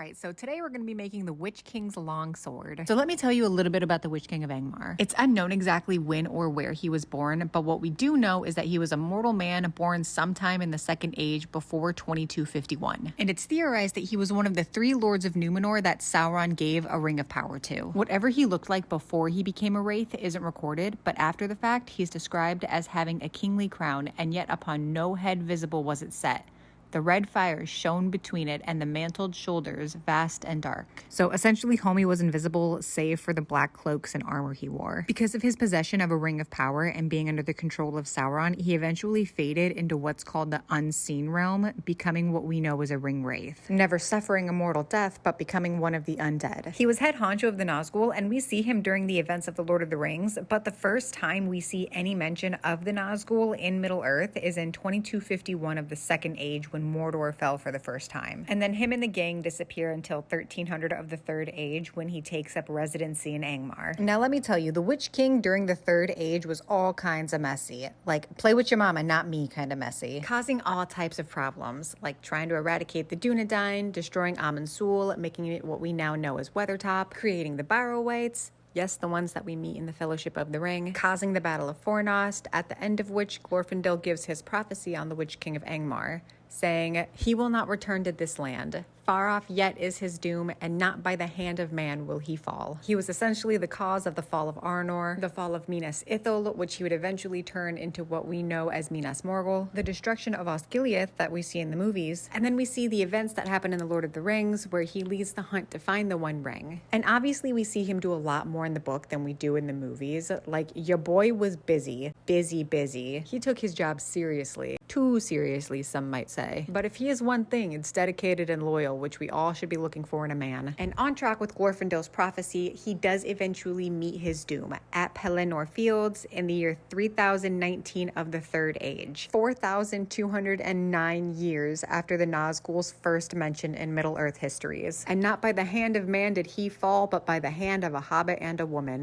Alright, so today we're going to be making the Witch King's longsword. So let me tell you a little bit about the Witch King of Angmar. It's unknown exactly when or where he was born, but what we do know is that he was a mortal man born sometime in the Second Age before 2251. And it's theorized that he was one of the three lords of Numenor that Sauron gave a ring of power to. Whatever he looked like before he became a wraith isn't recorded, but after the fact, he's described as having a kingly crown, and yet upon no head visible was it set. The red fire shone between it and the mantled shoulders, vast and dark. So essentially, homie was invisible save for the black cloaks and armor he wore. Because of his possession of a ring of power and being under the control of Sauron, he eventually faded into what's called the unseen realm, becoming what we know as a ring wraith. Never suffering a mortal death, but becoming one of the undead. He was head honcho of the Nazgul, and we see him during the events of the Lord of the Rings, but the first time we see any mention of the Nazgul in Middle-earth is in 2251 of the Second Age, when Mordor fell for the first time. And then him and the gang disappear until 1300 of the Third Age, when he takes up residency in Angmar. Now let me tell you, the Witch King during the Third Age was all kinds of messy. Like, play with your mama, not me kind of messy. Causing all types of problems, like trying to eradicate the Dunedain, destroying Amon Sul, making it what we now know as Weathertop, creating the Barrow-wights, yes, the ones that we meet in the Fellowship of the Ring, causing the Battle of Fornost, at the end of which Glorfindel gives his prophecy on the Witch King of Angmar, saying, "He will not return to this land. Far off yet is his doom, and not by the hand of man will he fall." He was essentially the cause of the fall of Arnor, the fall of Minas Ithil, which he would eventually turn into what we know as Minas Morgul, the destruction of Osgiliath that we see in the movies, and then we see the events that happen in the Lord of the Rings, where he leads the hunt to find the One Ring. And obviously we see him do a lot more in the book than we do in the movies. Like, your boy was busy. He took his job seriously. Too seriously, some might say. But if he is one thing, it's dedicated and loyal, which we all should be looking for in a man. And on track with Glorfindel's prophecy, he does eventually meet his doom at Pelennor Fields in the year 3019 of the Third Age, 4,209 years after the Nazgul's first mention in Middle-earth histories. And not by the hand of man did he fall, but by the hand of a hobbit and a woman.